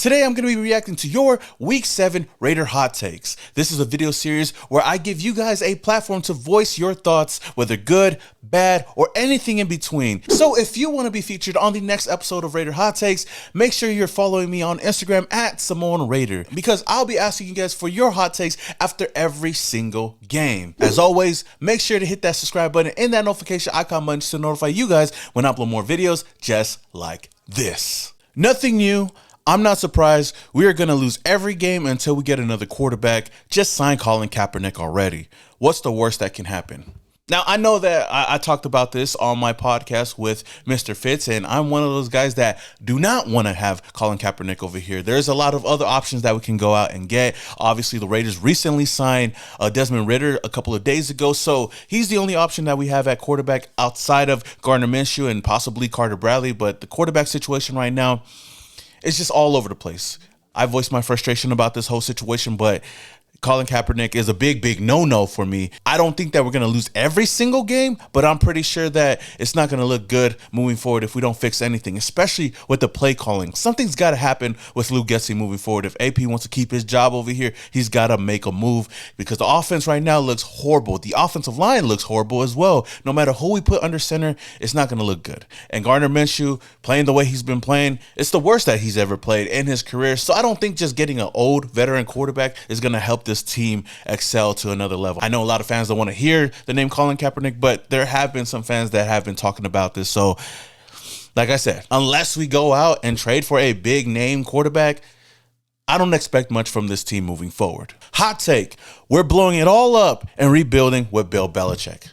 Today I'm going to be reacting to your Week 7 Raider hot takes. This is a video series where I give you guys a platform to voice your thoughts, whether good, bad, or anything in between. So if you want to be featured on the next episode of Raider Hot Takes, make sure you're following me on Instagram at Simone Raider, because I'll be asking you guys for your hot takes after every single game. As always, make sure to hit that subscribe button and that notification icon button to notify you guys when I upload more videos just like this. Nothing new. I'm not surprised. We are going to lose every game until we get another quarterback. Just sign Colin Kaepernick already. What's the worst that can happen? Now, I know that I talked about this on my podcast with Mr. Fitz, and I'm one of those guys that do not want to have Colin Kaepernick over here. There's a lot of other options that we can go out and get. Obviously, the Raiders recently signed Desmond Ridder a couple of days ago, so he's the only option that we have at quarterback outside of Gardner Minshew and possibly Carter Bradley. But the quarterback situation right now, it's just all over the place. I voiced my frustration about this whole situation, but Colin Kaepernick is a big no-no for me. I don't think that we're going to lose every single game, but I'm pretty sure that it's not going to look good moving forward if we don't fix anything, especially with the play calling. Something's got to happen with Lou Getsy moving forward. If AP wants to keep his job over here, he's got to make a move, because the offense right now looks horrible. The offensive line looks horrible as well. No matter who we put under center, it's not going to look good. And Gardner Minshew, playing the way he's been playing, it's the worst that he's ever played in his career. So I don't think just getting an old veteran quarterback is going to help this team excel to another level. I know a lot of fans don't want to hear the name Colin Kaepernick, but there have been some fans that have been talking about this. So like I said, unless we go out and trade for a big name quarterback, I don't expect much from this team moving forward. Hot take: we're blowing it all up and rebuilding with Bill Belichick.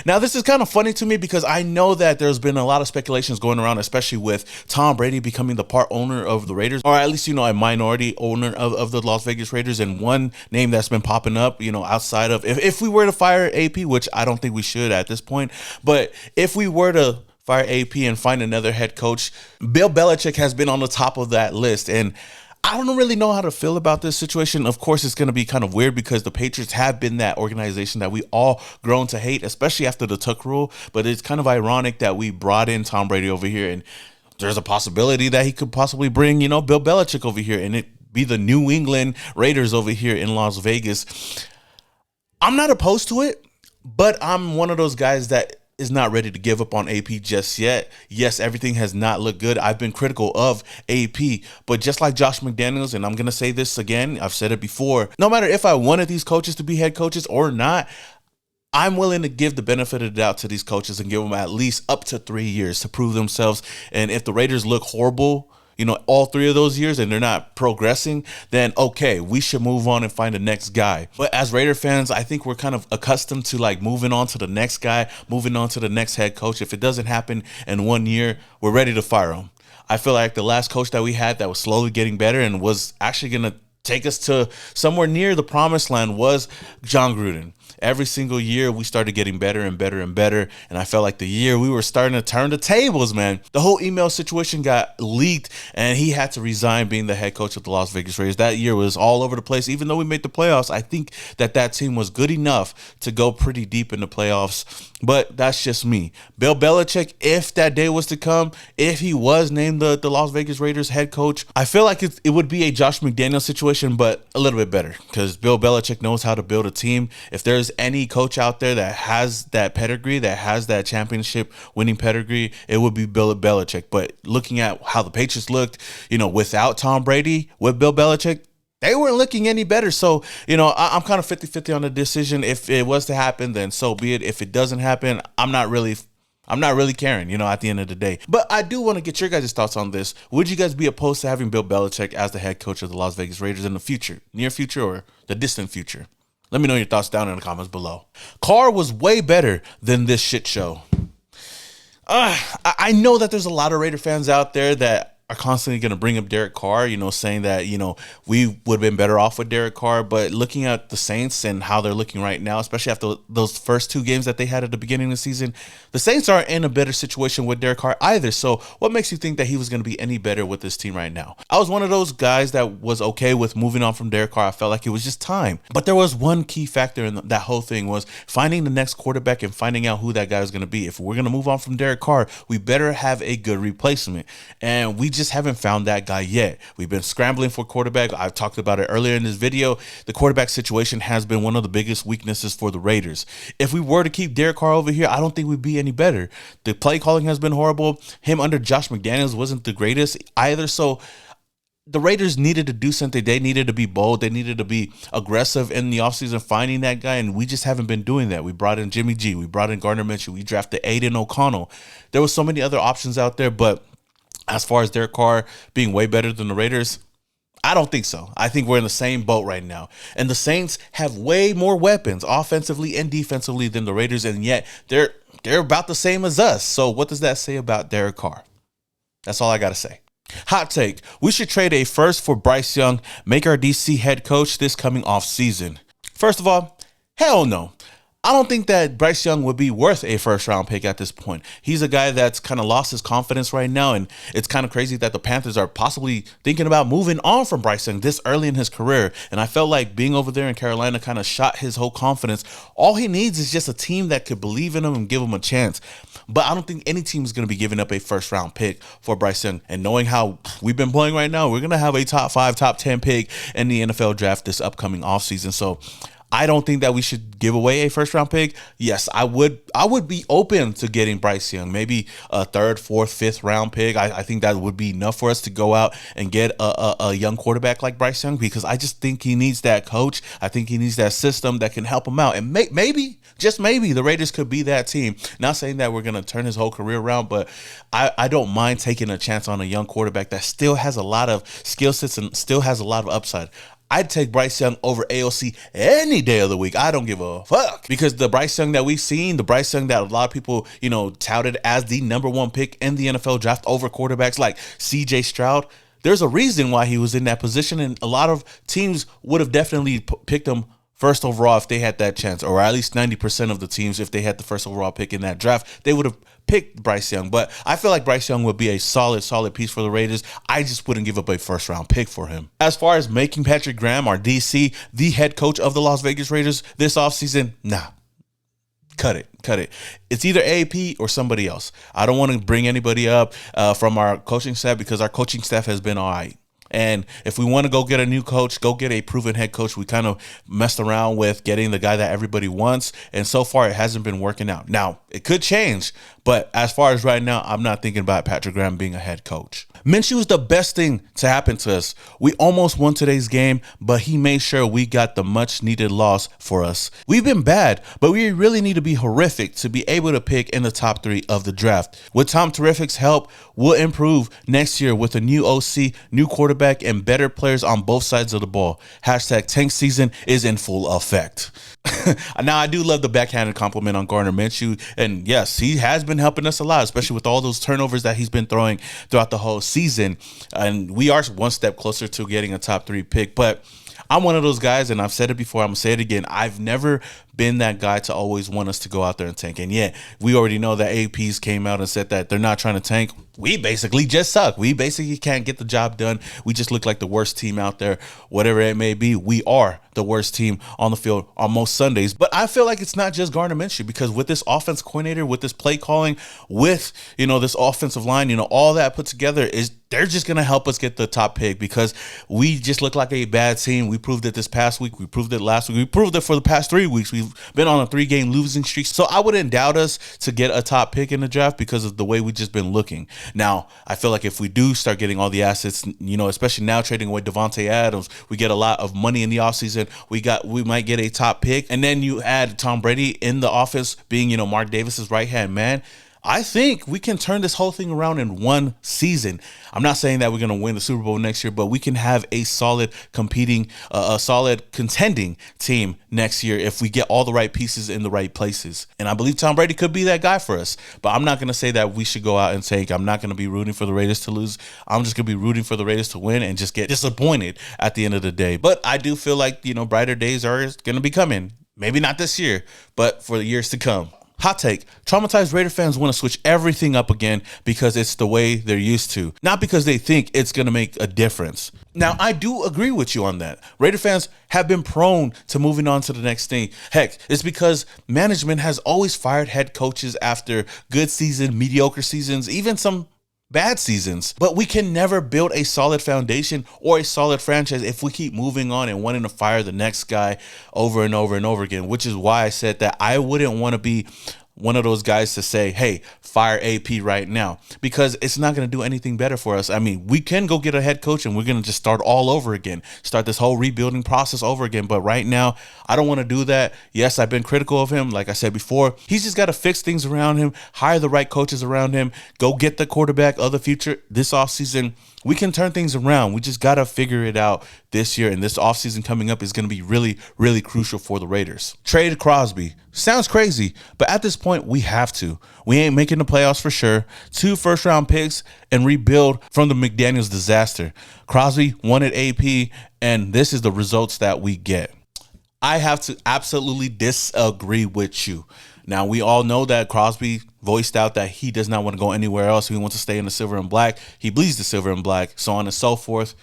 Now, this is kind of funny to me because I know that there's been a lot of speculations going around, especially with Tom Brady becoming the part owner of the Raiders, or at least, a minority owner of the Las Vegas Raiders. And one name that's been popping up, outside of if we were to fire AP, which I don't think we should at this point, but if we were to fire AP and find another head coach, Bill Belichick has been on the top of that list. And I don't really know how to feel about this situation. Of course, it's going to be kind of weird because the Patriots have been that organization that we all grown to hate, especially after the Tuck rule. But it's kind of ironic that we brought in Tom Brady over here, and there's a possibility that he could possibly bring, Bill Belichick over here, and it be the New England Raiders over here in Las Vegas. I'm not opposed to it, but I'm one of those guys that is not ready to give up on AP just yet. Yes, everything has not looked good. I've been critical of AP, but just like Josh McDaniels, and I'm going to say this again, I've said it before, no matter if I wanted these coaches to be head coaches or not, I'm willing to give the benefit of the doubt to these coaches and give them at least up to 3 years to prove themselves. And if the Raiders look horrible, all 3 of those years and they're not progressing, then okay, we should move on and find the next guy. But as Raider fans, I think we're kind of accustomed to moving on to the next guy, moving on to the next head coach. If it doesn't happen in 1 year, we're ready to fire him. I feel like the last coach that we had that was slowly getting better and was actually going to take us to somewhere near the promised land was John Gruden. Every single year, we started getting better and better and better. And I felt like the year we were starting to turn the tables, man. The whole email situation got leaked, and he had to resign being the head coach of the Las Vegas Raiders. That year was all over the place. Even though we made the playoffs, I think that team was good enough to go pretty deep in the playoffs. But that's just me. Bill Belichick, if that day was to come, if he was named the Las Vegas Raiders head coach, I feel like it would be a Josh McDaniels situation, but a little bit better, because Bill Belichick knows how to build a team. If there's any coach out there that has that pedigree, that has that championship winning pedigree, it would be Bill Belichick. But looking at how the Patriots looked, without Tom Brady, with Bill Belichick, they weren't looking any better. So, I'm kind of 50-50 on the decision. If it was to happen, then so be it. If it doesn't happen, I'm not really caring, at the end of the day. But I do want to get your guys' thoughts on this. Would you guys be opposed to having Bill Belichick as the head coach of the Las Vegas Raiders in the future, near future, or the distant future? Let me know your thoughts down in the comments below. Carr was way better than this shit show. I know that there's a lot of Raider fans out there that are constantly going to bring up Derek Carr, saying that, we would have been better off with Derek Carr. But looking at the Saints and how they're looking right now, especially after those first 2 games that they had at the beginning of the season, the Saints aren't in a better situation with Derek Carr either. So what makes you think that he was going to be any better with this team right now? I was one of those guys that was okay with moving on from Derek Carr. I felt like it was just time. But there was one key factor in that whole thing, was finding the next quarterback and finding out who that guy is going to be. If we're going to move on from Derek Carr, we better have a good replacement. And we just haven't found that guy yet. We've been scrambling for quarterback. I've talked about it earlier in this video. The quarterback situation has been one of the biggest weaknesses for the Raiders. If we were to keep Derek Carr over here, I don't think we'd be any better. The play calling has been horrible. Him under Josh McDaniels wasn't the greatest either. So the Raiders needed to do something. They needed to be bold. They needed to be aggressive in the offseason finding that guy, and we just haven't been doing that. We brought in Jimmy G. We brought in Gardner Minshew. We drafted Aiden O'Connell. There was so many other options out there, but as far as Derek Carr being way better than the Raiders, I don't think so. I think we're in the same boat right now. And the Saints have way more weapons offensively and defensively than the Raiders, and yet they're about the same as us. So what does that say about Derek Carr? That's all I got to say. Hot take. We should trade a first for Bryce Young, make our DC head coach this coming off season. First of all, hell no. I don't think that Bryce Young would be worth a first-round pick at this point. He's a guy that's kind of lost his confidence right now, and it's kind of crazy that the Panthers are possibly thinking about moving on from Bryce Young this early in his career. And I felt like being over there in Carolina kind of shot his whole confidence. All he needs is just a team that could believe in him and give him a chance. But I don't think any team is going to be giving up a first-round pick for Bryce Young. And knowing how we've been playing right now, we're going to have a top 5, top 10 pick in the NFL draft this upcoming offseason. So I don't think that we should give away a first-round pick. Yes, I would be open to getting Bryce Young, maybe a 3rd, 4th, 5th round pick. I think that would be enough for us to go out and get a young quarterback like Bryce Young, because I just think he needs that coach. I think he needs that system that can help him out. And maybe, just maybe, the Raiders could be that team. Not saying that we're going to turn his whole career around, but I don't mind taking a chance on a young quarterback that still has a lot of skill sets and still has a lot of upside. I'd take Bryce Young over AOC any day of the week. I don't give a fuck. Because the Bryce Young that we've seen, the Bryce Young that a lot of people, touted as the #1 pick in the NFL draft over quarterbacks like CJ Stroud, there's a reason why he was in that position, and a lot of teams would have definitely picked him first overall if they had that chance, or at least 90% of the teams, if they had the first overall pick in that draft, they would have picked Bryce Young. But I feel like Bryce Young would be a solid piece for the Raiders. I just wouldn't give up a first-round pick for him. As far as making Patrick Graham, our DC, the head coach of the Las Vegas Raiders this offseason, nah. Cut it. It's either AP or somebody else. I don't want to bring anybody up from our coaching staff, because our coaching staff has been all right. And if we want to go get a new coach, go get a proven head coach. We kind of messed around with getting the guy that everybody wants, and so far it hasn't been working out. Now, it could change, but as far as right now, I'm not thinking about Patrick Graham being a head coach. Minshew is the best thing to happen to us. We almost won today's game, but he made sure we got the much-needed loss for us. We've been bad, but we really need to be horrific to be able to pick in the top 3 of the draft. With Tom Terrific's help, we'll improve next year with a new OC, new quarterback, and better players on both sides of the ball. Hashtag tank season is in full effect. Now, I do love the backhanded compliment on Gardner Minshew, and yes, he has been helping us a lot, especially with all those turnovers that he's been throwing throughout the whole season, and we are one step closer to getting a top 3 pick. But I'm one of those guys, and I've said it before, I'm going to say it again, I've never been that guy to always want us to go out there and tank. And yet, we already know that APs came out and said that they're not trying to tank. We basically just suck. We basically can't get the job done. We just look like the worst team out there. Whatever it may be, we are the worst team on the field on most Sundays. But I feel like it's not just Gardner Minshew, because with this offense coordinator, with this play calling, with, this offensive line, all that put together, they're just going to help us get the top pick, because we just look like a bad team. We proved it this past week. We proved it last week. We proved it for the past 3 weeks. We've been on a 3-game losing streak. So I wouldn't doubt us to get a top pick in the draft because of the way we've just been looking. Now, I feel like if we do start getting all the assets, especially now trading away Devontae Adams, we get a lot of money in the offseason. We might get a top pick. And then you add Tom Brady in the office being, Mark Davis's right-hand man. I think we can turn this whole thing around in one season. I'm not saying that we're going to win the Super Bowl next year, but we can have a solid contending team next year if we get all the right pieces in the right places. And I believe Tom Brady could be that guy for us. But I'm not going to say that we should go out and tank. I'm not going to be rooting for the Raiders to lose. I'm just going to be rooting for the Raiders to win and just get disappointed at the end of the day. But I do feel like, brighter days are going to be coming. Maybe not this year, but for the years to come. Hot take. Traumatized Raider fans want to switch everything up again because it's the way they're used to, not because they think it's going to make a difference. Now, I do agree with you on that. Raider fans have been prone to moving on to the next thing. Heck, it's because management has always fired head coaches after good seasons, mediocre seasons, even some bad seasons, but we can never build a solid foundation or a solid franchise if we keep moving on and wanting to fire the next guy over and over and over again, which is why I said that I wouldn't want to be one of those guys to say, hey, fire AP right now, because it's not going to do anything better for us. I mean, we can go get a head coach and we're going to just start all over again, start this whole rebuilding process over again. But right now, I don't want to do that. Yes, I've been critical of him. Like I said before, he's just got to fix things around him, hire the right coaches around him, go get the quarterback of the future this offseason. We can turn things around. We just got to figure it out this year. And this offseason coming up is going to be really, really crucial for the Raiders. Trade Crosby. Sounds crazy, but at this point, we have to. We ain't making the playoffs for sure. 2 first-round picks and rebuild from the McDaniels disaster. Crosby wanted AP, and this is the results that we get. I have to absolutely disagree with you. Now, we all know that Crosby voiced out that he does not want to go anywhere else. He wants to stay in the silver and black. He bleeds the silver and black, so on and so forth.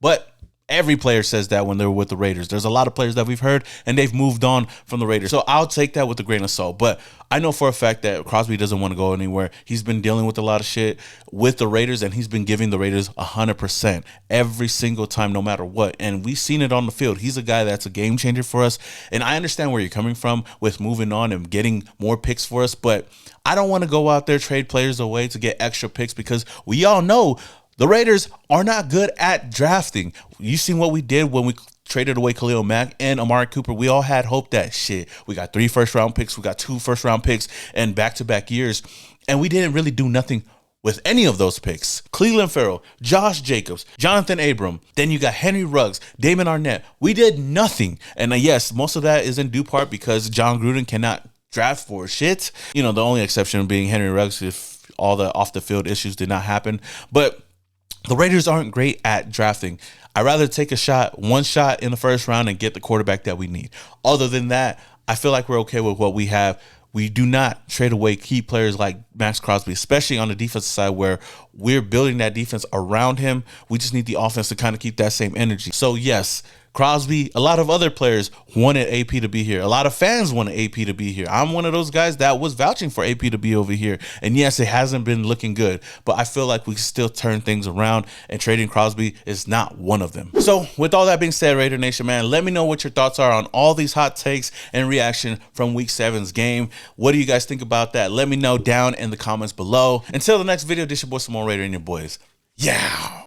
But every player says that when they're with the Raiders. There's a lot of players that we've heard, and they've moved on from the Raiders. So I'll take that with a grain of salt. But I know for a fact that Crosby doesn't want to go anywhere. He's been dealing with a lot of shit with the Raiders, and he's been giving the Raiders 100% every single time, no matter what. And we've seen it on the field. He's a guy that's a game changer for us. And I understand where you're coming from with moving on and getting more picks for us. But I don't want to go out there, trade players away to get extra picks, because we all know the Raiders are not good at drafting. You seen what we did when we traded away Khalil Mack and Amari Cooper. We all had hope that shit, we got 3 first-round picks, we got 2 first-round picks and back-to-back years, and we didn't really do nothing with any of those picks. Cleveland Farrell, Josh Jacobs, Jonathan Abram, then you got Henry Ruggs, Damon Arnett. We did nothing. And yes, most of that is in due part because John Gruden cannot draft for shit. You know, the only exception being Henry Ruggs if all the off-the-field issues did not happen. But the Raiders aren't great at drafting. I'd rather take one shot in the first round and get the quarterback that we need. Other than that, I feel like we're okay with what we have. We do not trade away key players like Maxx Crosby, especially on the defensive side where we're building that defense around him. We just need the offense to kind of keep that same energy. So yes, Crosby, a lot of other players wanted AP to be here. A lot of fans wanted AP to be here. I'm one of those guys that was vouching for AP to be over here. And yes, it hasn't been looking good, but I feel like we still turn things around, and trading Crosby is not one of them. So with all that being said, Raider Nation, man, let me know what your thoughts are on all these hot takes and reaction from Week 7's game. What do you guys think about that? Let me know down in the comments below. Until the next video, this your boy Simone Raider and your boys. Yeah.